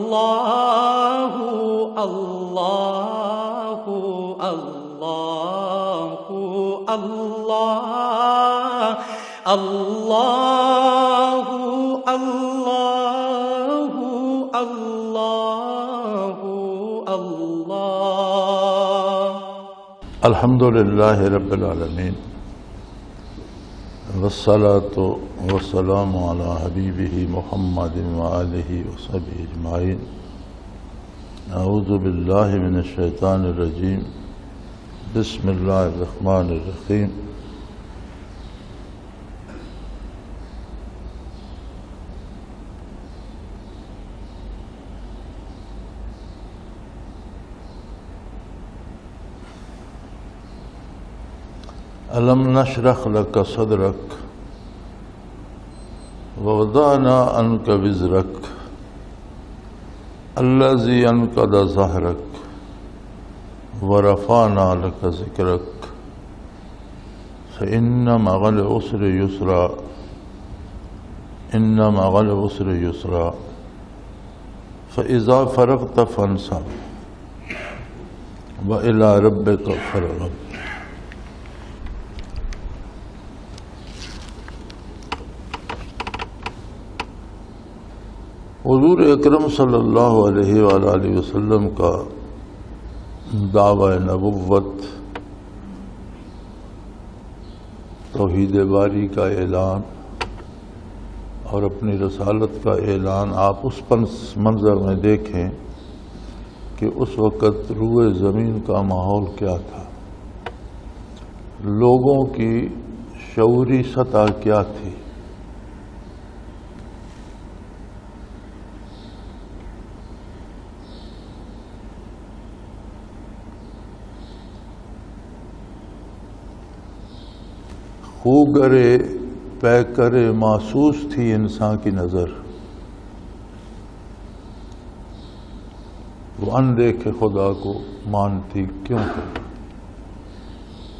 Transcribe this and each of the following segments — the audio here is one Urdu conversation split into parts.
اللہ اللہ اللہ اللہ اللہ اللہ اللہ اللہ الحمدللہ رب العالمین والصلاة والسلام علی حبیبہ محمد وآلہ وصحبہ اجمعین اعوذ باللہ من الشیطان الرجیم بسم اللہ الرحمن الرحیم ألم نشرح لك صدرك ووضعنا عنك وزرك الذي أنقض ظهرك ورفعنا لك ذكرك فإن مع العسر يسرا إن مع العسر يسرا فإذا فرغت فانصب وإلى ربك فارغب. حضور اکرم صلی اللہ علیہ وآلہ وسلم کا دعوی نبوت، توحید باری کا اعلان اور اپنی رسالت کا اعلان آپ اس منظر میں دیکھیں کہ اس وقت روئے زمین کا ماحول کیا تھا، لوگوں کی شعوری سطح کیا تھی. خوگرے پیکرے محسوس تھی انسان کی نظر، وہ اندیکھے خدا کو مانتی کیوں کر.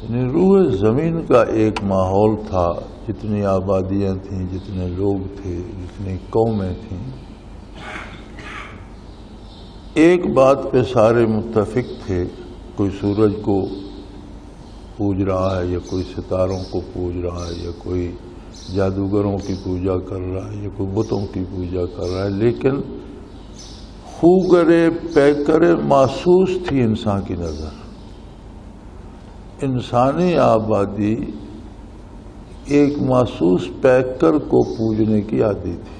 یعنی روئے زمین کا ایک ماحول تھا، جتنی آبادیاں تھیں، جتنے لوگ تھے، جتنی قومیں تھیں، ایک بات پہ سارے متفق تھے. کوئی سورج کو پوج رہا ہے، یا کوئی ستاروں کو پوج رہا ہے، یا کوئی جادوگروں کی پوجا کر رہا ہے، یا کوئی بتوں کی پوجا کر رہا ہے، لیکن خوگرے پیکرے محسوس تھی انسان کی نظر. انسانی آبادی ایک محسوس پیکر کو پوجنے کی عادی تھی،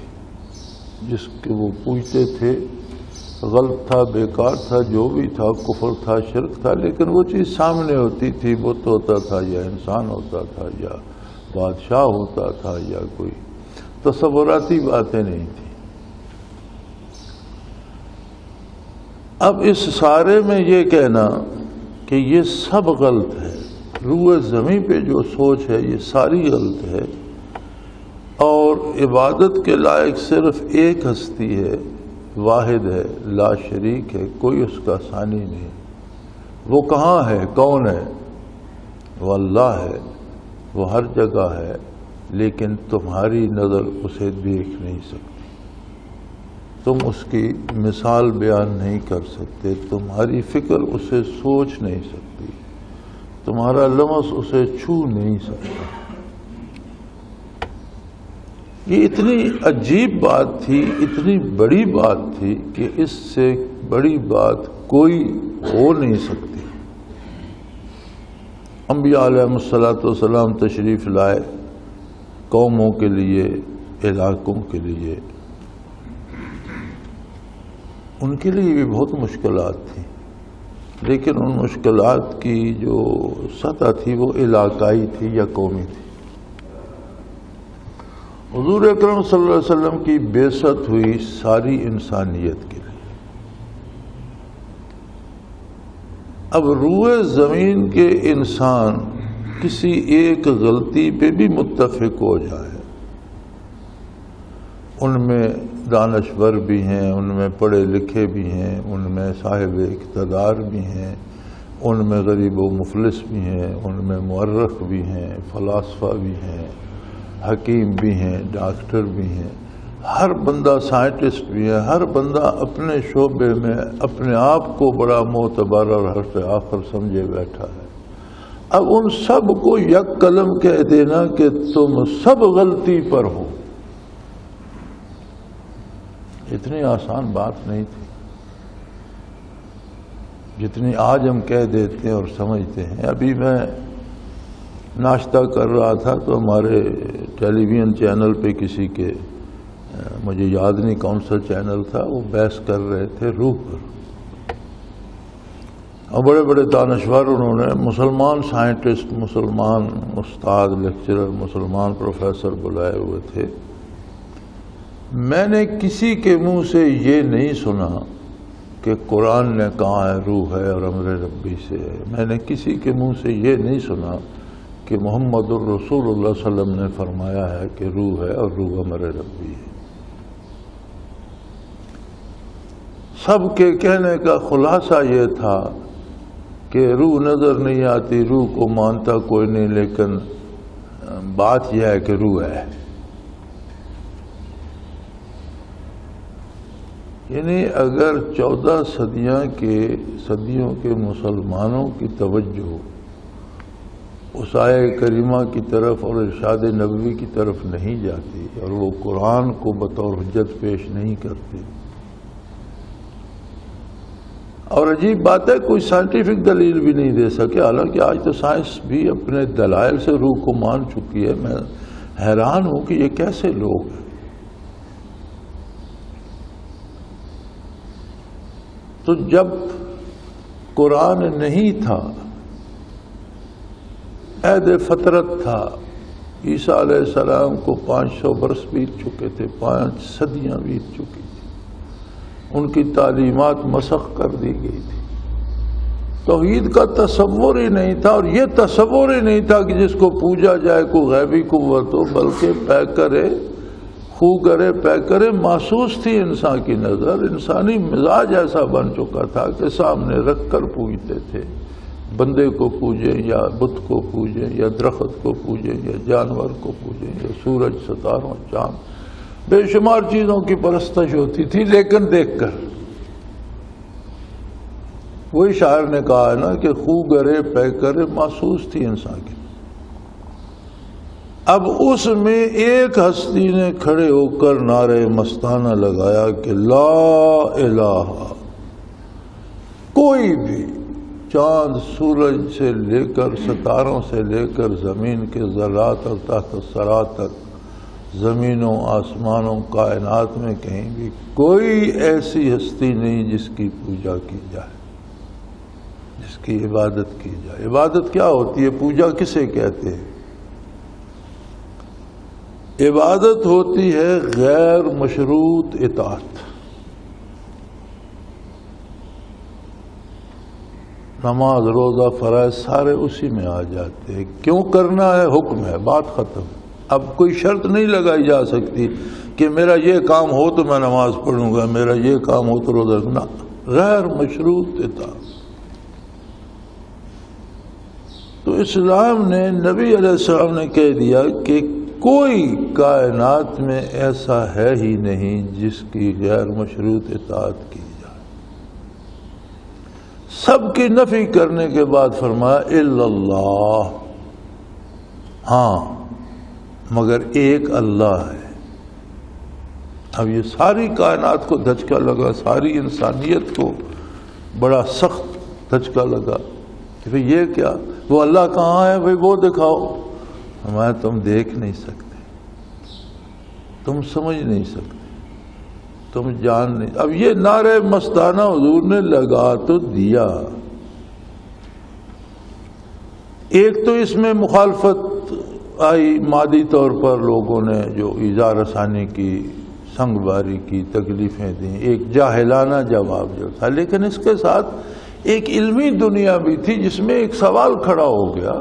جس کے وہ پوجتے تھے. غلط تھا، بیکار تھا، جو بھی تھا، کفر تھا، شرک تھا، لیکن وہ چیز سامنے ہوتی تھی. بت ہوتا تھا، یا انسان ہوتا تھا، یا بادشاہ ہوتا تھا، یا کوئی تصوراتی باتیں نہیں تھیں. اب اس سارے میں یہ کہنا کہ یہ سب غلط ہے، روئے زمین پہ جو سوچ ہے یہ ساری غلط ہے، اور عبادت کے لائق صرف ایک ہستی ہے، واحد ہے، لا شریک ہے، کوئی اس کا ثانی نہیں. وہ کہاں ہے؟ کون ہے؟ وہ اللہ ہے، وہ ہر جگہ ہے، لیکن تمہاری نظر اسے دیکھ نہیں سکتی، تم اس کی مثال بیان نہیں کر سکتے، تمہاری فکر اسے سوچ نہیں سکتی، تمہارا لمس اسے چھو نہیں سکتا. یہ اتنی عجیب بات تھی، اتنی بڑی بات تھی کہ اس سے بڑی بات کوئی ہو نہیں سکتی. انبیاء علیہ السلام تشریف لائے قوموں کے لیے، علاقوں کے لیے. ان کے لیے بھی بہت مشکلات تھیں، لیکن ان مشکلات کی جو سطح تھی وہ علاقائی تھی یا قومی تھی. حضور اکرم صلی اللہ علیہ وسلم کی بعثت ہوئی ساری انسانیت کے لیے. اب روئے زمین کے انسان کسی ایک غلطی پہ بھی متفق ہو جائے، ان میں دانشور بھی ہیں، ان میں پڑھے لکھے بھی ہیں، ان میں صاحب اقتدار بھی ہیں، ان میں غریب و مفلس بھی ہیں، ان میں مورخ بھی ہیں، فلاسفہ بھی ہیں، حکیم بھی ہیں، ڈاکٹر بھی ہیں، ہر بندہ سائنٹسٹ بھی ہے، ہر بندہ اپنے شعبے میں اپنے آپ کو بڑا معتبر اور حرف آخر سمجھے بیٹھا ہے۔ اب ان سب کو یک قلم کہہ دینا کہ تم سب غلطی پر ہو، اتنی آسان بات نہیں تھی جتنی آج ہم کہہ دیتے ہیں اور سمجھتے ہیں۔ ابھی میں ناشتہ کر رہا تھا تو ہمارے ٹیلی ویژن چینل پہ کسی کے، مجھے یاد نہیں کون سا چینل تھا، وہ بحث کر رہے تھے روح پر، اور بڑے بڑے دانشور انہوں نے مسلمان سائنٹسٹ، مسلمان استاد لیکچرر، مسلمان پروفیسر بلائے ہوئے تھے۔ میں نے کسی کے منہ سے یہ نہیں سنا کہ قرآن نے کہا ہے روح ہے اور امر ربی سے ہے، میں نے کسی کے منہ سے یہ نہیں سنا کہ محمد الرسول اللہ صلی اللہ علیہ وسلم نے فرمایا ہے کہ روح ہے اور روح امر ربی ہے۔ سب کے کہنے کا خلاصہ یہ تھا کہ روح نظر نہیں آتی، روح کو مانتا کوئی نہیں، لیکن بات یہ ہے کہ روح ہے۔ یعنی اگر 14 صدیوں کے مسلمانوں کی توجہ اس آیہ کریمہ کی طرف اور ارشاد نبوی کی طرف نہیں جاتی اور وہ قرآن کو بطور حجت پیش نہیں کرتے، اور عجیب بات ہے کوئی سائنٹیفک دلیل بھی نہیں دے سکے، حالانکہ آج تو سائنس بھی اپنے دلائل سے روح کو مان چکی ہے۔ میں حیران ہوں کہ یہ کیسے لوگ ہیں۔ تو جب قرآن نہیں تھا، عہد فطرت تھا، عیسیٰ علیہ السلام کو 500 برس بیت چکے تھے، 5 صدیاں بیت چکی تھی، ان کی تعلیمات مسخ کر دی گئی تھی، توحید کا تصور ہی نہیں تھا، اور یہ تصور ہی نہیں تھا کہ جس کو پوجا جائے کوئی غیبی قوت ہو، بلکہ پے کرے خو کرے پے کرے محسوس تھی انسان کی نظر۔ انسانی مزاج ایسا بن چکا تھا کہ سامنے رکھ کر پوجتے تھے، بندے کو پوجیں یا بت کو پوجیں یا درخت کو پوجیں یا جانور کو پوجیں یا سورج، ستاروں، چاند، بے شمار چیزوں کی پرستش ہوتی تھی، لیکن دیکھ کر۔ وہی شاعر نے کہا ہے نا کہ خو کرے پے کرے محسوس تھی انسان کی۔ اب اس میں ایک ہستی نے کھڑے ہو کر نعرے مستانہ لگایا کہ لا الہ، کوئی بھی چاند سورج سے لے کر ستاروں سے لے کر زمین کے ذرات اور تحت الثری تک، زمینوں آسمانوں کائنات میں کہیں بھی کوئی ایسی ہستی نہیں جس کی پوجا کی جائے، جس کی عبادت کی جائے۔ عبادت کیا ہوتی ہے؟ پوجا کسے کہتے ہیں؟ عبادت ہوتی ہے غیر مشروط اطاعت۔ نماز، روزہ، فرائض سارے اسی میں آ جاتے ہیں۔ کیوں کرنا ہے؟ حکم ہے، بات ختم۔ اب کوئی شرط نہیں لگائی جا سکتی کہ میرا یہ کام ہو تو میں نماز پڑھوں گا، میرا یہ کام ہو تو روزہ رکھنا، غیر مشروط اطاعت۔ تو اسلام نے، نبی علیہ السلام نے کہہ دیا کہ کوئی کائنات میں ایسا ہے ہی نہیں جس کی غیر مشروط اطاعت کی جائے۔ سب کی نفی کرنے کے بعد فرمایا الا اللہ، ہاں مگر ایک اللہ ہے۔ اب یہ ساری کائنات کو دھچکا لگا، ساری انسانیت کو بڑا سخت دھچکا لگا کہ بھئی یہ کیا، وہ اللہ کہاں ہے؟ بھئی وہ دکھاؤ۔ ہمیں تم دیکھ نہیں سکتے، تم سمجھ نہیں سکتے، تم جان نہیں۔ اب یہ نعرے مستانہ حضور نے لگا تو دیا۔ ایک تو اس میں مخالفت آئی مادی طور پر، لوگوں نے جو ایذا رسانی کی، سنگ باری کی، تکلیفیں دیں، ایک جاہلانہ جواب جو تھا، لیکن اس کے ساتھ ایک علمی دنیا بھی تھی جس میں ایک سوال کھڑا ہو گیا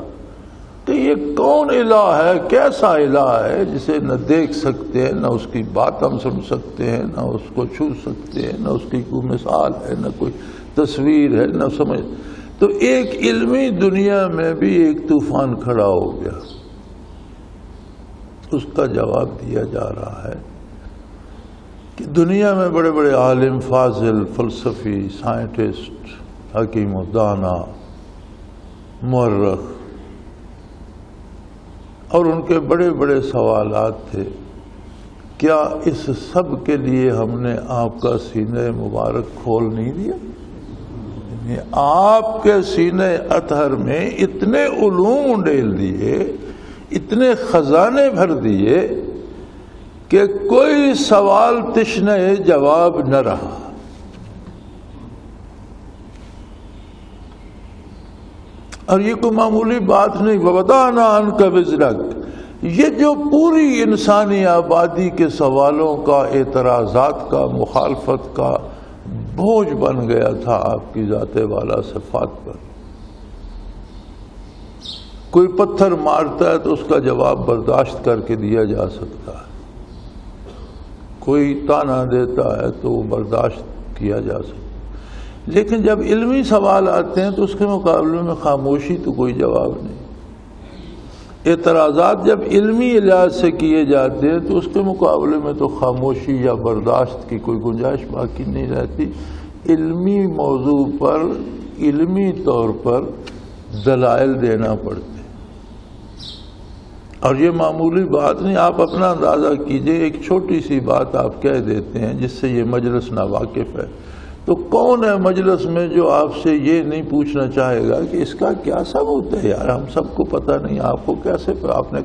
کہ یہ کون الہ ہے، کیسا الہ ہے جسے نہ دیکھ سکتے ہیں، نہ اس کی بات ہم سن سکتے ہیں، نہ اس کو چھو سکتے ہیں، نہ اس کی کوئی مثال ہے، نہ کوئی تصویر ہے، نہ سمجھ۔ تو ایک علمی دنیا میں بھی ایک طوفان کھڑا ہو گیا، اس کا جواب دیا جا رہا ہے کہ دنیا میں بڑے بڑے عالم، فاضل، فلسفی، سائنٹسٹ، حکیم و دانا، مورخ، اور ان کے بڑے بڑے سوالات تھے. کیا اس سب کے لیے ہم نے آپ کا سینہ مبارک کھول نہیں دیا؟ یعنی آپ کے سینہ اطہر میں اتنے علوم ڈال دیے، اتنے خزانے بھر دیے کہ کوئی سوال تشنہ جواب نہ رہا. اور یہ کوئی معمولی بات نہیں. وَوَضَعْنَا عَنْكَ وِزْرَكَ، یہ جو پوری انسانی آبادی کے سوالوں کا، اعتراضات کا، مخالفت کا بوجھ بن گیا تھا آپ کی ذات والا صفات پر. کوئی پتھر مارتا ہے تو اس کا جواب برداشت کر کے دیا جا سکتا ہے، کوئی تانا دیتا ہے تو وہ برداشت کیا جا سکتا ہے. لیکن جب علمی سوال آتے ہیں تو اس کے مقابلے میں خاموشی تو کوئی جواب نہیں. اعتراضات جب علمی لحاظ سے کیے جاتے ہیں تو اس کے مقابلے میں تو خاموشی یا برداشت کی کوئی گنجائش باقی نہیں رہتی. علمی موضوع پر علمی طور پر دلائل دینا پڑتے. اور یہ معمولی بات نہیں. آپ اپنا اندازہ کیجئے، ایک چھوٹی سی بات آپ کہہ دیتے ہیں جس سے یہ مجلس ناواقف ہے، تو کون ہے مجلس میں جو آپ سے یہ نہیں پوچھنا چاہے گا کہ اس کا کیا ثبوت ہے؟ یار ہم سب کو پتہ نہیں، آپ کو کیسے، آپ نے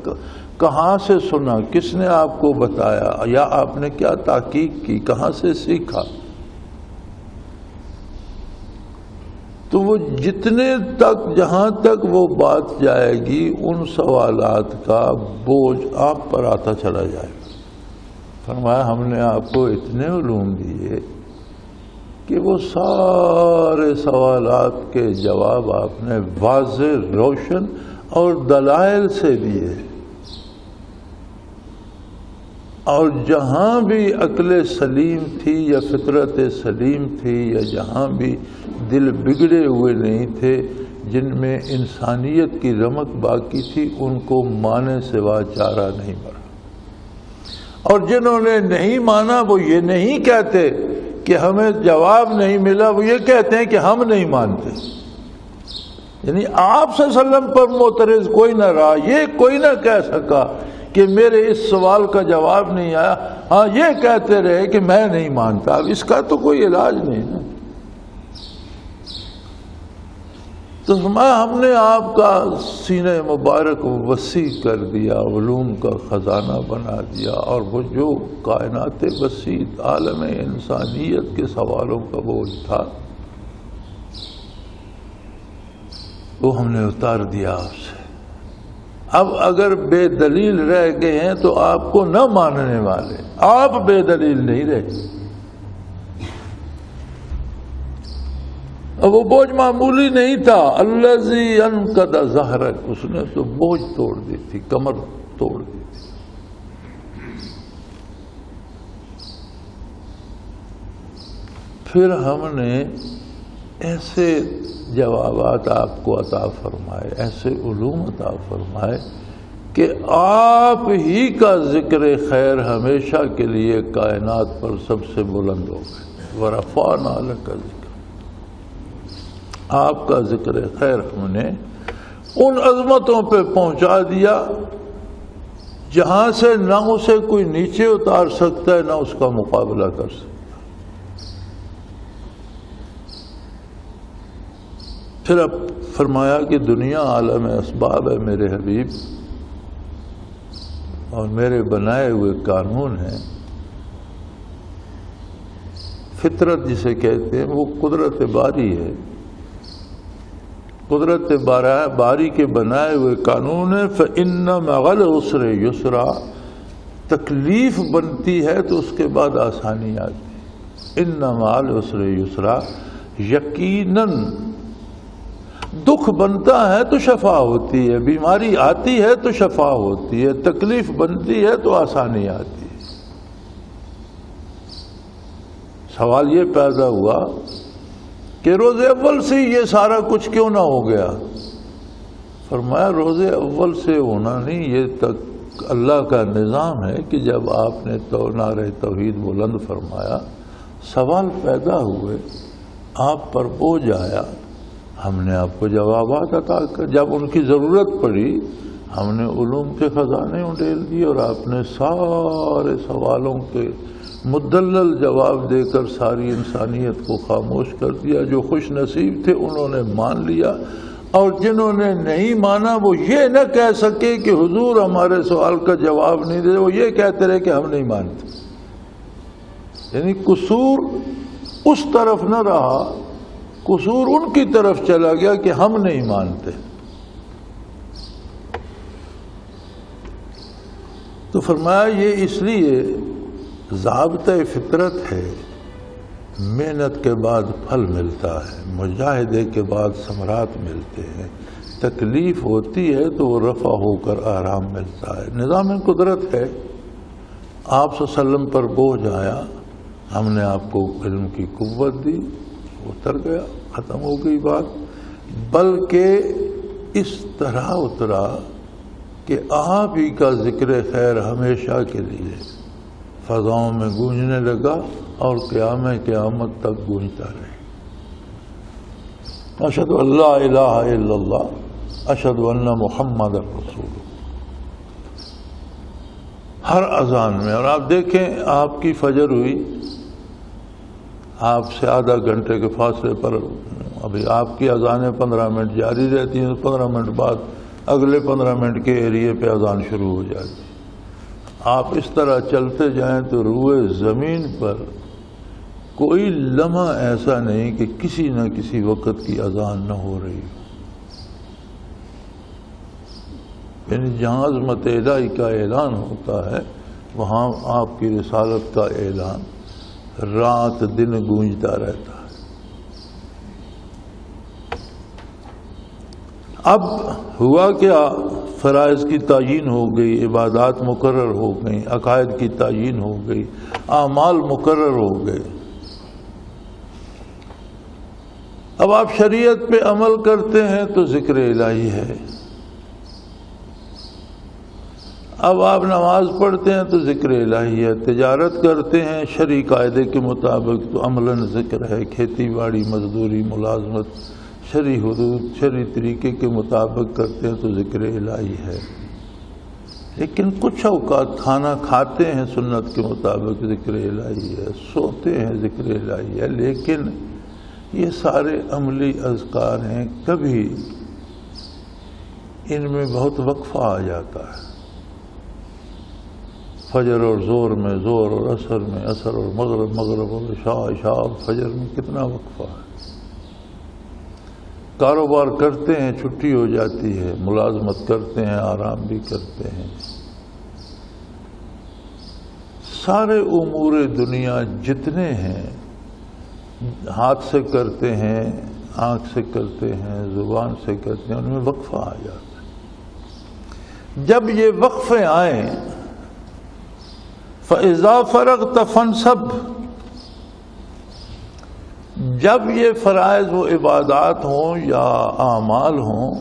کہاں سے سنا، کس نے آپ کو بتایا، یا آپ نے کیا تحقیق کی، کہاں سے سیکھا؟ تو وہ جتنے تک، جہاں تک وہ بات جائے گی، ان سوالات کا بوجھ آپ پر آتا چلا جائے گا. فرمایا ہم نے آپ کو اتنے علوم دیے کہ وہ سارے سوالات کے جواب آپ نے واضح، روشن اور دلائل سے دیے. اور جہاں بھی عقل سلیم تھی یا فطرت سلیم تھی، یا جہاں بھی دل بگڑے ہوئے نہیں تھے، جن میں انسانیت کی رمق باقی تھی، ان کو مانے سوا چارہ نہیں ملا. اور جنہوں نے نہیں مانا وہ یہ نہیں کہتے کہ ہمیں جواب نہیں ملا، وہ یہ کہتے ہیں کہ ہم نہیں مانتے. یعنی آپ صلی اللہ علیہ وسلم پر معترض کوئی نہ رہا، یہ کوئی نہ کہہ سکا کہ میرے اس سوال کا جواب نہیں آیا. ہاں یہ کہتے رہے کہ میں نہیں مانتا. اب اس کا تو کوئی علاج نہیں نا. تو ہم نے آپ کا سینہ مبارک وسیع کر دیا، علوم کا خزانہ بنا دیا، اور وہ جو کائنات وسیع، عالم انسانیت کے سوالوں کا بوجھ تھا وہ ہم نے اتار دیا آپ سے. اب اگر بے دلیل رہ گئے ہیں تو آپ کو نہ ماننے والے، آپ بے دلیل نہیں رہے. اب وہ بوجھ معمولی نہیں تھا. الذی انقض ظہرک، اس نے تو بوجھ توڑ دی تھی، کمر توڑ دی تھی. پھر ہم نے ایسے جوابات آپ کو عطا فرمائے، ایسے علوم عطا فرمائے کہ آپ ہی کا ذکر خیر ہمیشہ کے لیے کائنات پر سب سے بلند ہو گئے. ورفعنا لک ذکرک، آپ کا ذکر خیر ہم نے ان عظمتوں پہ پہنچا دیا جہاں سے نہ اسے کوئی نیچے اتار سکتا ہے، نہ اس کا مقابلہ کر سکتا. پھر اب فرمایا کہ دنیا عالم اسباب ہے میرے حبیب، اور میرے بنائے ہوئے قانون ہیں. فطرت جسے کہتے ہیں وہ قدرت باری ہے. قدرت باری کے بنائے ہوئے قانون ہے. فإن مع العسر یسرا، تکلیف بنتی ہے تو اس کے بعد آسانی آتی ہے. ان مع العسر یسرا، یقیناً دکھ بنتا ہے تو شفا ہوتی ہے، بیماری آتی ہے تو شفا ہوتی ہے، تکلیف بنتی ہے تو آسانی آتی ہے. سوال یہ پیدا ہوا کہ روز اول سے یہ سارا کچھ کیوں نہ ہو گیا؟ فرمایا روز اول سے ہونا نہیں، یہ تک اللہ کا نظام ہے کہ جب آپ نے نعرہ توحید بلند فرمایا، سوال پیدا ہوئے، آپ پر بوجھ آیا، ہم نے آپ کو جوابات عطا کر، جب ان کی ضرورت پڑی ہم نے علوم کے خزانے اڈیل دیے اور آپ نے سارے سوالوں کے مدلل جواب دے کر ساری انسانیت کو خاموش کر دیا۔ جو خوش نصیب تھے انہوں نے مان لیا، اور جنہوں نے نہیں مانا وہ یہ نہ کہہ سکے کہ حضور ہمارے سوال کا جواب نہیں دے، وہ یہ کہتے رہے کہ ہم نہیں مانتے۔ یعنی قصور اس طرف نہ رہا، قصور ان کی طرف چلا گیا کہ ہم نہیں مانتے۔ تو فرمایا یہ اس لیے ضابطۂ فطرت ہے، محنت کے بعد پھل ملتا ہے، مجاہدے کے بعد ثمرات ملتے ہیں، تکلیف ہوتی ہے تو وہ رفع ہو کر آرام ملتا ہے۔ نظام قدرت ہے، آپ صلی اللہ علیہ وسلم پر بوجھ آیا، ہم نے آپ کو علم کی قوت دی، اتر گیا، ختم ہو گئی بات۔ بلکہ اس طرح اترا کہ آپ ہی کا ذکر خیر ہمیشہ کے لیے فضاؤں میں گونجنے لگا اور قیامت تک گونجتا رہے۔ اشہد ان لا الہ الا اللہ اشہد ان محمد رسول اللہ، ہر اذان میں۔ اور آپ دیکھیں آپ کی فجر ہوئی، آپ سے آدھا گھنٹے کے فاصلے پر، ابھی آپ کی اذانیں 15 منٹ جاری رہتی ہیں، 15 منٹ بعد اگلے 15 منٹ کے ایریے پہ اذان شروع ہو جاتی ہے۔ آپ اس طرح چلتے جائیں تو روئے زمین پر کوئی لمحہ ایسا نہیں کہ کسی نہ کسی وقت کی اذان نہ ہو رہی ہو۔ یعنی جہاں عظمت الہی کا اعلان ہوتا ہے وہاں آپ کی رسالت کا اعلان رات دن گونجتا رہتا ہے۔ اب ہوا کیا، فرائض کی تعیین ہو گئی، عبادات مقرر ہو گئی، عقائد کی تعیین ہو گئی، اعمال مقرر ہو گئے۔ اب آپ شریعت پہ عمل کرتے ہیں تو ذکر الہی ہے، اب آپ نماز پڑھتے ہیں تو ذکر الہی ہے، تجارت کرتے ہیں شرعی قاعدے کے مطابق تو عملاً ذکر ہے، کھیتی باڑی مزدوری ملازمت شرعی حدود شرعی طریقے کے مطابق کرتے ہیں تو ذکر الہی ہے۔ لیکن کچھ اوقات کھانا کھاتے ہیں سنت کے مطابق ذکر الہی ہے، سوتے ہیں ذکر الہی ہے، لیکن یہ سارے عملی اذکار ہیں، کبھی ان میں بہت وقفہ آ جاتا ہے۔ فجر اور زور میں زور اور عصر میں عصر اور مغرب مغرب اور عشاء عشاء اور فجر میں کتنا وقفہ ہے۔ کاروبار کرتے ہیں چھٹی ہو جاتی ہے، ملازمت کرتے ہیں آرام بھی کرتے ہیں، سارے امور دنیا جتنے ہیں ہاتھ سے کرتے ہیں، آنکھ سے کرتے ہیں، زبان سے کرتے ہیں، ان میں وقفہ آ جاتا ہے۔ جب یہ وقفے آئیں فَإِذَا فَرَغْتَ فَانْصَبْ، جب یہ فرائض و عبادات ہوں یا اعمال ہوں،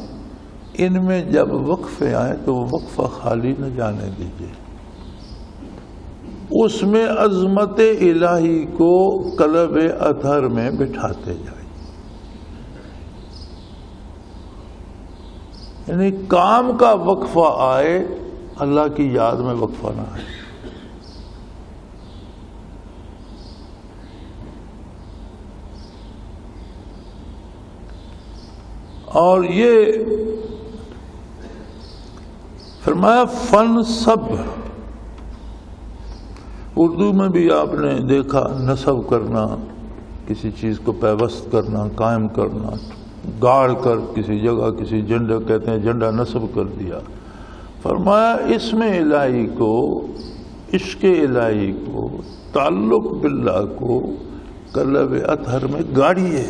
ان میں جب وقفے آئیں تو وہ وقفہ خالی نہ جانے دیجیے، اس میں عظمت الہی کو قلب اطہر میں بٹھاتے جائیں۔ یعنی کام کا وقفہ آئے، اللہ کی یاد میں وقفہ نہ آئے۔ اور یہ فرمایا فن سب، اردو میں بھی آپ نے دیکھا نصب کرنا، کسی چیز کو پیوست کرنا، قائم کرنا، گاڑ کر کسی جگہ کسی جھنڈا، کہتے ہیں جھنڈا نصب کر دیا۔ فرمایا اسم الہی کو، عشق الہی کو، تعلق باللہ کو قلب اطہر میں گاڑیے۔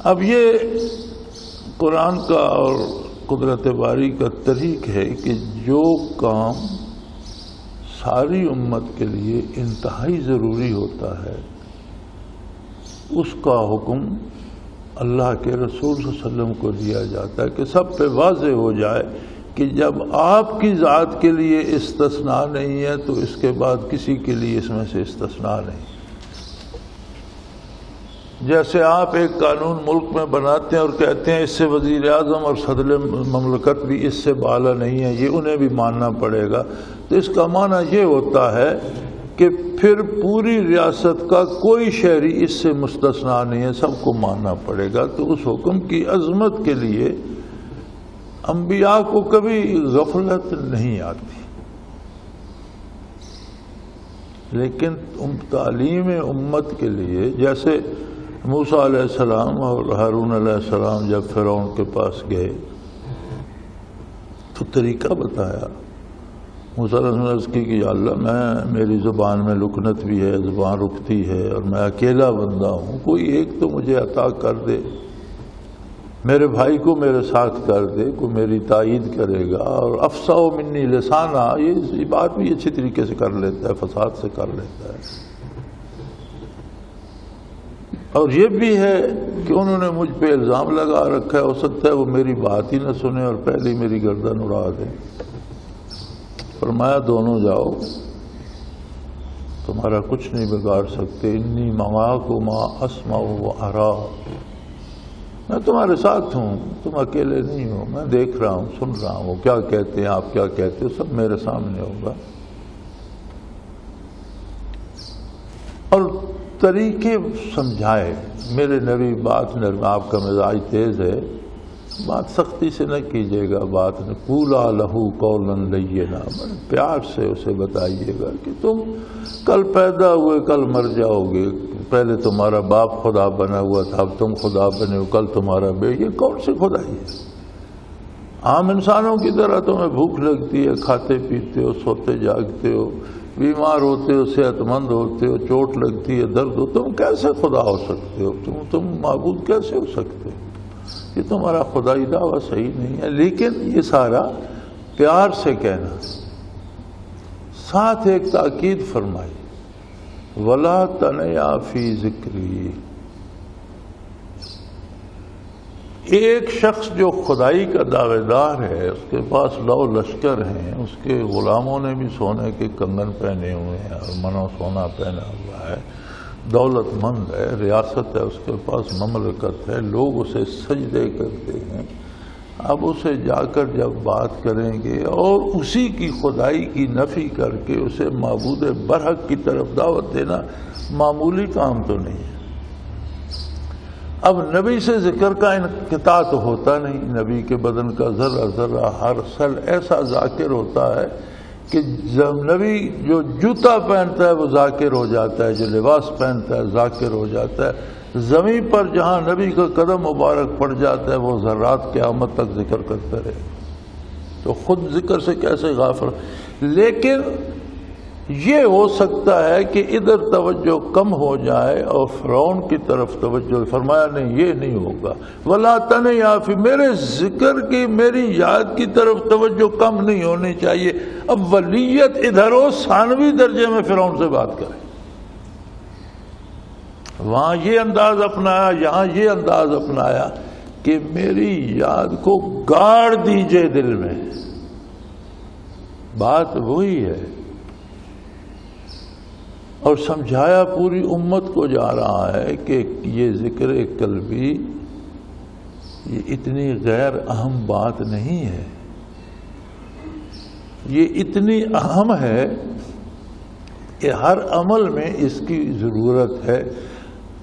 اب یہ قرآن کا اور قدرت باری کا طریق ہے کہ جو کام ساری امت کے لیے انتہائی ضروری ہوتا ہے اس کا حکم اللہ کے رسول صلی اللہ علیہ وسلم کو دیا جاتا ہے کہ سب پہ واضح ہو جائے کہ جب آپ کی ذات کے لیے استثناء نہیں ہے تو اس کے بعد کسی کے لیے اس میں سے استثناء نہیں۔ جیسے آپ ایک قانون ملک میں بناتے ہیں اور کہتے ہیں اس سے وزیر اعظم اور صدر مملکت بھی اس سے بالا نہیں ہے، یہ انہیں بھی ماننا پڑے گا، تو اس کا معنی یہ ہوتا ہے کہ پھر پوری ریاست کا کوئی شہری اس سے مستثنا نہیں ہے، سب کو ماننا پڑے گا۔ تو اس حکم کی عظمت کے لیے انبیاء کو کبھی غفلت نہیں آتی، لیکن تعلیم امت کے لیے جیسے موسیٰ علیہ السلام اور ہارون علیہ السلام جب فرعون کے پاس گئے تو طریقہ بتایا۔ موسیٰ علیہ السلام نے عرض کی کہ یا اللہ میری زبان میں لکنت بھی ہے، زبان رکتی ہے، اور میں اکیلا بندہ ہوں، کوئی ایک تو مجھے عطا کر دے، میرے بھائی کو میرے ساتھ کر دے، کوئی میری تائید کرے گا، اور افصح منی لسانہ، یہ بات بھی اچھی طریقے سے کر لیتا ہے، فصاحت سے کر لیتا ہے۔ اور یہ بھی ہے کہ انہوں نے مجھ پہ الزام لگا رکھا ہے، ہو سکتا ہے وہ میری بات ہی نہ سنے اور پہلے میری گردن اڑا دیں۔ فرمایا دونوں جاؤ، تمہارا کچھ نہیں بگاڑ سکتے، انی معاکما اسمع و ارا، میں تمہارے ساتھ ہوں، تم اکیلے نہیں ہو، میں دیکھ رہا ہوں، سن رہا ہوں، وہ کیا کہتے ہیں، آپ کیا کہتے ہو، سب میرے سامنے ہوگا۔ اور طریقے سمجھائے، میرے نبی بات نرم، آپ کا مزاج تیز ہے، بات سختی سے نہ کیجیے گا، بات قولا لہو قولا لینا، پیار سے اسے بتائیے گا کہ تم کل پیدا ہوئے کل مر جاؤ گے، پہلے تمہارا باپ خدا بنا ہوا تھا، اب تم خدا بنے ہو، کل تمہارا یہ کون سی خدائی ہے؟ عام انسانوں کی طرح تمہیں بھوک لگتی ہے، کھاتے پیتے ہو، سوتے جاگتے ہو، بیمار ہوتے ہو، صحت مند ہوتے ہو، چوٹ لگتی ہے، درد ہو، تم کیسے خدا ہو سکتے ہو؟ تم معبود کیسے ہو سکتے ہو؟ یہ تمہارا خدائی دعویٰ صحیح نہیں ہے۔ لیکن یہ سارا پیار سے کہنا، ساتھ ایک تاکید فرمائی، وَلَا تَنَيَا فِي ذِكْرِي۔ ایک شخص جو خدائی کا دعوے دار ہے، اس کے پاس لو لشکر ہیں، اس کے غلاموں نے بھی سونے کے کنگن پہنے ہوئے ہیں اور منو سونا پہنا ہوا ہے، دولت مند ہے، ریاست ہے، اس کے پاس مملکت ہے، لوگ اسے سجدے کرتے ہیں، اب اسے جا کر جب بات کریں گے اور اسی کی خدائی کی نفی کر کے اسے معبود برحق کی طرف دعوت دینا معمولی کام تو نہیں ہے۔ اب نبی سے ذکر کا انقطاع تو ہوتا نہیں، نبی کے بدن کا ذرہ ذرہ ہر سل ایسا ذاکر ہوتا ہے کہ جب نبی جو جوتا پہنتا ہے وہ ذاکر ہو جاتا ہے، جو لباس پہنتا ہے ذاکر ہو جاتا ہے، زمین پر جہاں نبی کا قدم مبارک پڑ جاتا ہے وہ ذرات قیامت تک ذکر کرتے رہے، تو خود ذکر سے کیسے غافل۔ لیکن یہ ہو سکتا ہے کہ ادھر توجہ کم ہو جائے اور فرعون کی طرف توجہ، فرمایا نہیں یہ نہیں ہوگا، وَلَا تَنَيَا فِي، میرے ذکر کی میری یاد کی طرف توجہ کم نہیں ہونی چاہیے۔ اب ولیت ادھر ہو، ثانوی درجے میں فرعون سے بات کرے، وہاں یہ انداز اپنایا، یہاں یہ انداز اپنایا کہ میری یاد کو گاڑ دیجئے دل میں، بات وہی ہے۔ اور سمجھایا پوری امت کو جا رہا ہے کہ یہ ذکر قلبی یہ اتنی غیر اہم بات نہیں ہے، یہ اتنی اہم ہے کہ ہر عمل میں اس کی ضرورت ہے۔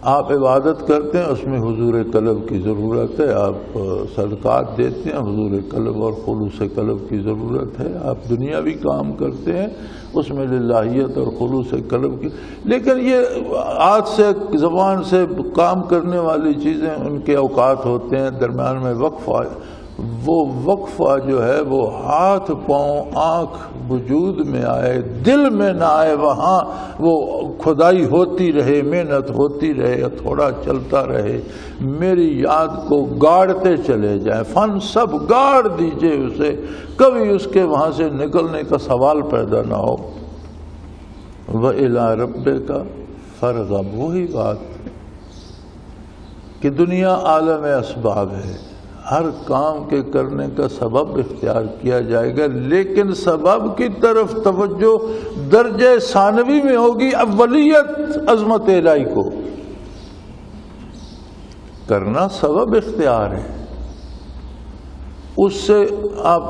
آپ عبادت کرتے ہیں، اس میں حضور قلب کی ضرورت ہے، آپ صدقات دیتے ہیں، حضور قلب اور خلوص قلب کی ضرورت ہے، آپ دنیاوی کام کرتے ہیں، اس میں للہیت اور خلوص قلب کی، لیکن یہ ہاتھ سے زبان سے کام کرنے والی چیزیں ان کے اوقات ہوتے ہیں، درمیان میں وقفہ، وہ وقفہ جو ہے وہ ہاتھ پاؤں آنکھ وجود میں آئے، دل میں نہ آئے، وہاں وہ خدائی ہوتی رہے، محنت ہوتی رہے، تھوڑا چلتا رہے، میری یاد کو گاڑتے چلے جائیں، فن سب گاڑ دیجئے اسے، کبھی اس کے وہاں سے نکلنے کا سوال پیدا نہ ہو۔ وَإِلَىٰ رَبِّكَ فَارْغَب، وہی بات کہ دنیا عالم اسباب ہے، ہر کام کے کرنے کا سبب اختیار کیا جائے گا، لیکن سبب کی طرف توجہ درجہ ثانوی میں ہوگی، اولیت عظمت الہی کو کرنا سبب اختیار ہے۔ اس سے آپ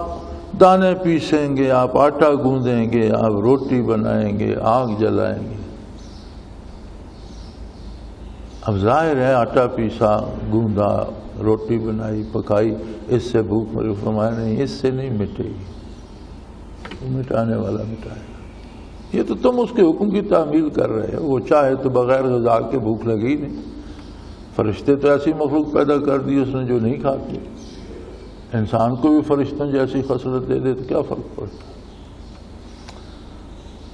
دانے پیسیں گے، آپ آٹا گوندیں گے، آپ روٹی بنائیں گے، آگ جلائیں گے۔ اب ظاہر ہے آٹا پیسا، گوندا، روٹی بنائی پکائی، اس سے بھوک مری، فرمایا نہیں، اس سے نہیں مٹے گی، وہ مٹانے والا مٹائے گا۔ یہ تو تم اس کے حکم کی تعمیل کر رہے ہو، وہ چاہے تو بغیر غذا کے بھوک لگی نہیں۔ فرشتے تو ایسی مخلوق پیدا کر دی اس نے جو نہیں کھاتے، انسان کو بھی فرشتوں جیسی خصلت دے دے تو کیا فرق پڑتا۔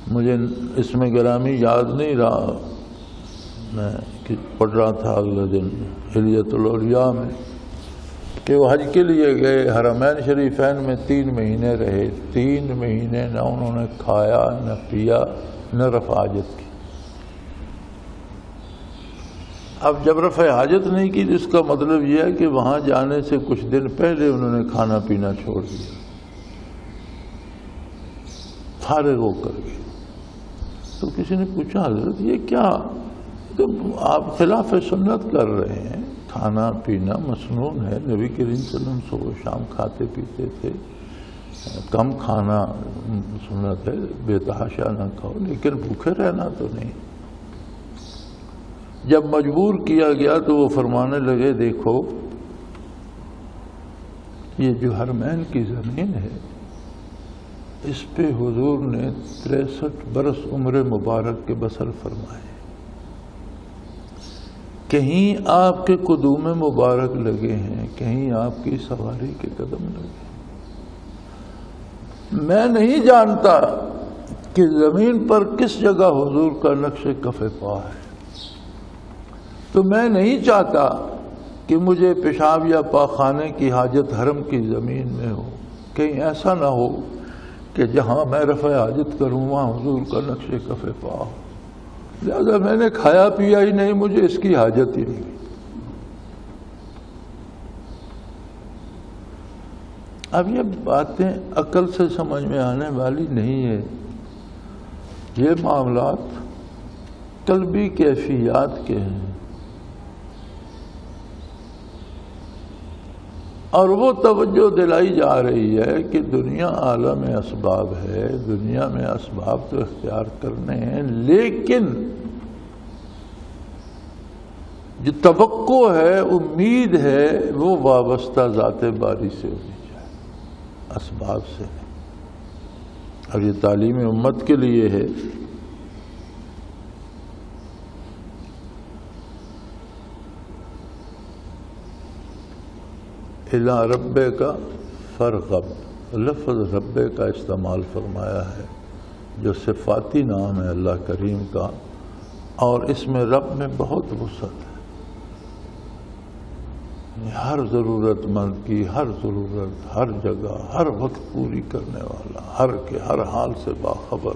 مجھے اس میں گرامی یاد نہیں رہا، میں پڑھ رہا تھا اگلے دن حلیت الاولیاء میں کہ وہ حج کے لیے گئے، حرمین شریفین میں 3 مہینے رہے، 3 مہینے نہ انہوں نے کھایا نہ پیا نہ رفع حاجت کی۔ اب جب رفع حاجت نہیں کی تو اس کا مطلب یہ ہے کہ وہاں جانے سے کچھ دن پہلے انہوں نے کھانا پینا چھوڑ دیا، فارغ ہو کر گئے۔ تو کسی نے پوچھا حضرت یہ کیا، تو آپ خلاف سنت کر رہے ہیں، کھانا پینا مسنون ہے، نبی کریم صلی اللہ علیہ وسلم صبح شام کھاتے پیتے تھے، کم کھانا سنت ہے، بے تحاشا نہ کھاؤ، لیکن بھوکے رہنا تو نہیں۔ جب مجبور کیا گیا تو وہ فرمانے لگے دیکھو یہ جو حرمین کی زمین ہے اس پہ حضور نے 63 برس عمر مبارک کے بسر فرمائے، کہیں آپ کے قدوم مبارک لگے ہیں، کہیں آپ کی سواری کے قدم لگے ہیں۔ میں نہیں جانتا کہ زمین پر کس جگہ حضور کا نقش کف پا ہے، تو میں نہیں چاہتا کہ مجھے پیشاب یا پاخانے کی حاجت حرم کی زمین میں ہو، کہیں ایسا نہ ہو کہ جہاں میں رفع حاجت کروں وہاں حضور کا نقش کف پا ہو، لہذا میں نے کھایا پیا ہی نہیں، مجھے اس کی حاجت ہی نہیں۔ اب یہ باتیں عقل سے سمجھ میں آنے والی نہیں ہے، یہ معاملات قلبی کیفیات کے ہیں، اور وہ توجہ دلائی جا رہی ہے کہ دنیا عالم اسباب ہے، دنیا میں اسباب تو اختیار کرنے ہیں، لیکن جو توقع ہے، امید ہے، وہ وابستہ ذات باری سے ہونی چاہیے، اسباب سے۔ اور یہ تعلیم امت کے لیے ہے۔ اِلَىٰ رَبِّكَ فَارْغَب، لفظ رب کا استعمال فرمایا ہے جو صفاتی نام ہے اللہ کریم کا، اور اس میں رب میں بہت وسعت ہے، ہر ضرورت مند کی ہر ضرورت ہر جگہ ہر وقت پوری کرنے والا، ہر کے ہر حال سے باخبر۔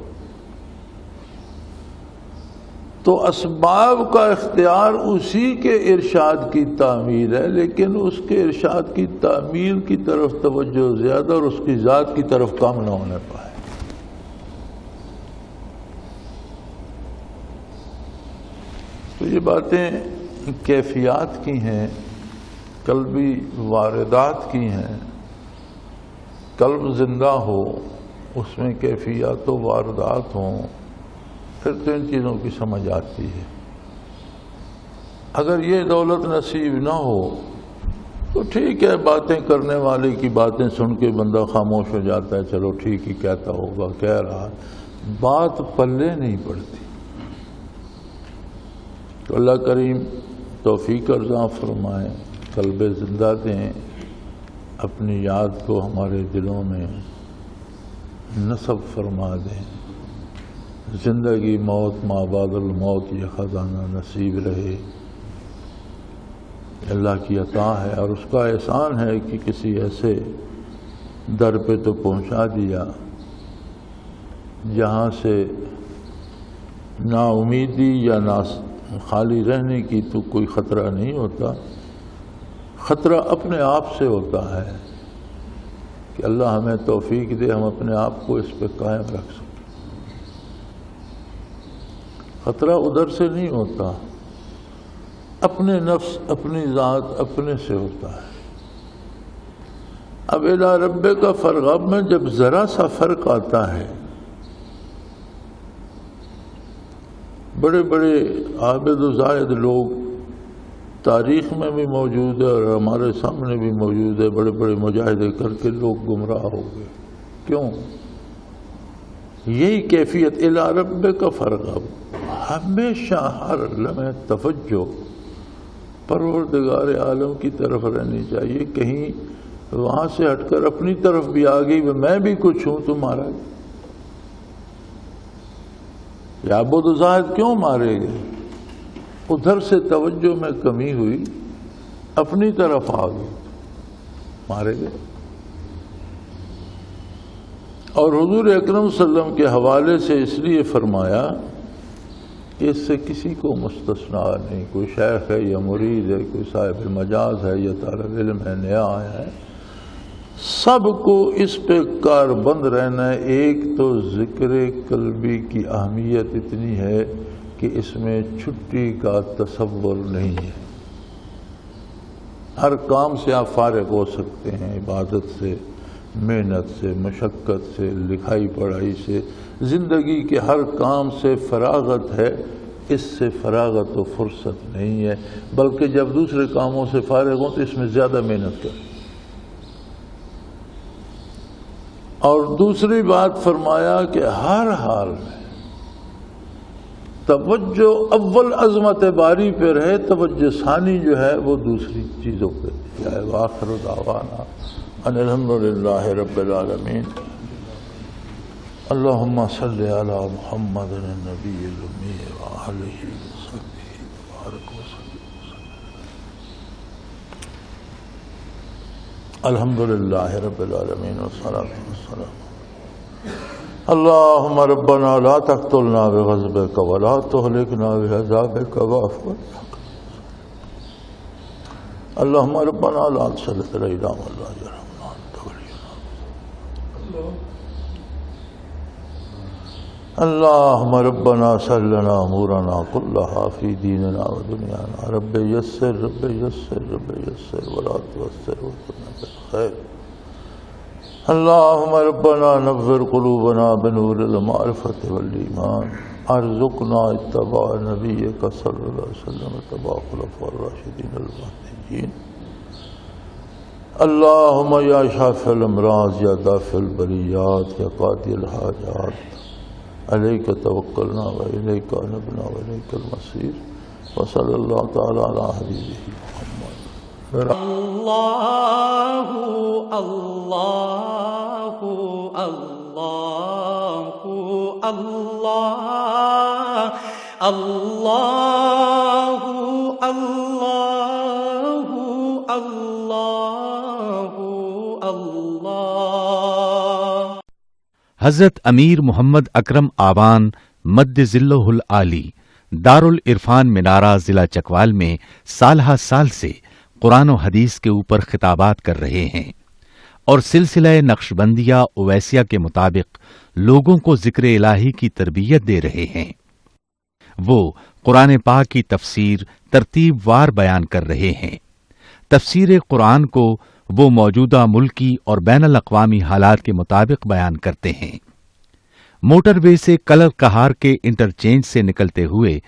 تو اسباب کا اختیار اسی کے ارشاد کی تعمیل ہے، لیکن اس کے ارشاد کی تعمیل کی طرف توجہ زیادہ اور اس کی ذات کی طرف کم نہ ہونے پائے۔ تو یہ باتیں کیفیات کی ہیں، قلبی واردات کی ہیں۔ قلب زندہ ہو، اس میں کیفیات و واردات ہوں، پھر تو ان چیزوں کی سمجھ آتی ہے۔ اگر یہ دولت نصیب نہ ہو تو ٹھیک ہے، باتیں کرنے والے کی باتیں سن کے بندہ خاموش ہو جاتا ہے، چلو ٹھیک ہی کہتا ہوگا، کہہ رہا، بات پلے نہیں پڑتی۔ تو اللہ کریم توفیق عطا فرمائے، قلب زندہ دیں، اپنی یاد کو ہمارے دلوں میں نصب فرما دیں، زندگی موت ما بعد الموت یہ خزانہ نصیب رہے۔ اللہ کی عطا ہے اور اس کا احسان ہے کہ کسی ایسے در پہ تو پہنچا دیا جہاں سے نا امیدی یا خالی رہنے کی تو کوئی خطرہ نہیں ہوتا، خطرہ اپنے آپ سے ہوتا ہے کہ اللہ ہمیں توفیق دے ہم اپنے آپ کو اس پہ قائم رکھ سکیں۔ خطرہ ادھر سے نہیں ہوتا، اپنے نفس اپنی ذات اپنے سے ہوتا ہے۔ اب الی رب کا فرغب میں جب ذرا سا فرق آتا ہے، بڑے بڑے عابد و زاہد لوگ تاریخ میں بھی موجود ہے اور ہمارے سامنے بھی موجود ہے، بڑے بڑے مجاہدے کر کے لوگ گمراہ ہو گئے۔ کیوں؟ یہی کیفیت الی رب کا فرغب، ہمیشہ ہر لمحے توجہ پروردگار عالم کی طرف رہنی چاہیے۔ کہیں وہاں سے ہٹ کر اپنی طرف بھی آ گئی میں بھی کچھ ہوں تمہارا، یا عبد الزاہد کیوں مارے گئے؟ ادھر سے توجہ میں کمی ہوئی، اپنی طرف آ گئی، مارے گئے۔ اور حضور اکرم صلی اللہ علیہ وسلم کے حوالے سے اس لیے فرمایا کہ اس سے کسی کو مستثنا نہیں، کوئی شیخ ہے یا مرید ہے، کوئی صاحب مجاز ہے یا طالب علم ہے نیا آیا ہے، سب کو اس پہ کاربند رہنا ہے۔ ایک تو ذکر قلبی کی اہمیت اتنی ہے کہ اس میں چھٹی کا تصور نہیں ہے، ہر کام سے آپ فارغ ہو سکتے ہیں، عبادت سے، محنت سے، مشقت سے، لکھائی پڑھائی سے، زندگی کے ہر کام سے فراغت ہے۔ اس سے فراغت و فرصت نہیں ہے، بلکہ جب دوسرے کاموں سے فارغ ہوں تو اس میں زیادہ محنت کریں۔ اور دوسری بات فرمایا کہ ہر حال میں توجہ اول عظمت باری پہ رہے، توجہ ثانی جو ہے وہ دوسری چیزوں پہ جائے۔ وآخر دعوانا ان الحمدللہ رب العالمین۔ اللہم صلی علی محمد النبی الامی وآلہ وصحبہ وبارک وسلم۔ الحمدللہ رب العالمین والصلاة والسلام۔ اللہم ربنا لا تقتلنا بغضبک ولا تہلکنا بعذابک واعف عنا۔ اللہم ربنا لا تسلط علینا من لا یرحمنا انت ولینا۔ اللہم ربنا سہل لنا امورنا کلها فی دیننا و دنیانا، رب یسر رب یسر رب یسر ولا تعسر وقنا بالخیر۔ اللہم ربنا نور قلوبنا بنور المعرفت والایمان، ارزقنا اتباع نبیک صلی اللہ علیہ وسلم، اتباع خلفاء الراشدین المہدیین۔ اللہم یا شافی الامراض یا دافع البلیات یا قاضی الحاجات، علیک توکلنا و الیک انبنا و الیک المصیر، وصلی اللہ تعالی علی حبیبہ محمد۔ اللہ اللہ اللہ اللہ اللہ اللہ اللہ اللہ۔ حضرت امیر محمد اکرم آوان مد ذلہ العالی دارالعرفان منارہ ضلع چکوال میں سالہ سال سے قرآن و حدیث کے اوپر خطابات کر رہے ہیں اور سلسلہ نقشبندیہ اویسیہ کے مطابق لوگوں کو ذکر الہی کی تربیت دے رہے ہیں۔ وہ قرآن پاک کی تفسیر ترتیب وار بیان کر رہے ہیں۔ تفسیر قرآن کو وہ موجودہ ملکی اور بین الاقوامی حالات کے مطابق بیان کرتے ہیں۔ موٹر وے سے کلر کہار کے انٹرچینج سے نکلتے ہوئے،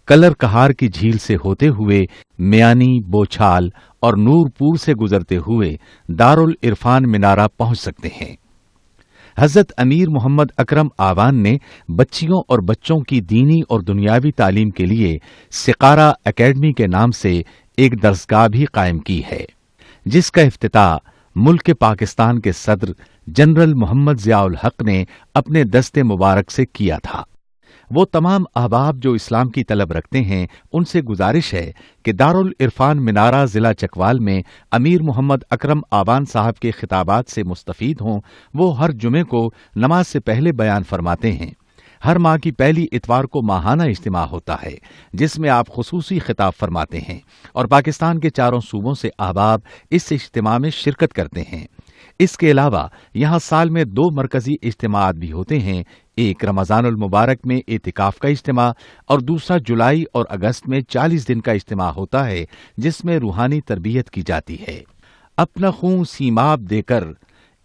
کلر کہار کی جھیل سے ہوتے ہوئے، میانی، بوچھال اور نور پور سے گزرتے ہوئے دارالعرفان منارہ پہنچ سکتے ہیں۔ حضرت امیر محمد اکرم آوان نے بچیوں اور بچوں کی دینی اور دنیاوی تعلیم کے لیے سقارہ اکیڈمی کے نام سے ایک درسگاہ بھی قائم کی ہے، جس کا افتتاح ملک پاکستان کے صدر جنرل محمد ضیاء الحق نے اپنے دست مبارک سے کیا تھا۔ وہ تمام احباب جو اسلام کی طلب رکھتے ہیں ان سے گزارش ہے کہ دارالعرفان منارہ ضلع چکوال میں امیر محمد اکرم آوان صاحب کے خطابات سے مستفید ہوں۔ وہ ہر جمعے کو نماز سے پہلے بیان فرماتے ہیں۔ ہر ماہ کی پہلی اتوار کو ماہانہ اجتماع ہوتا ہے جس میں آپ خصوصی خطاب فرماتے ہیں اور پاکستان کے چاروں صوبوں سے احباب اس اجتماع میں شرکت کرتے ہیں۔ اس کے علاوہ یہاں سال میں 2 مرکزی اجتماعات بھی ہوتے ہیں، ایک رمضان المبارک میں اعتکاف کا اجتماع اور دوسرا جولائی اور اگست میں 40 دن کا اجتماع ہوتا ہے جس میں روحانی تربیت کی جاتی ہے۔ اپنا خون سیماب دے کر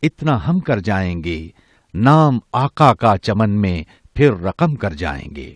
اتنا ہم کر جائیں گے، نام آقا کا چمن میں پھر رقم کر جائیں گے۔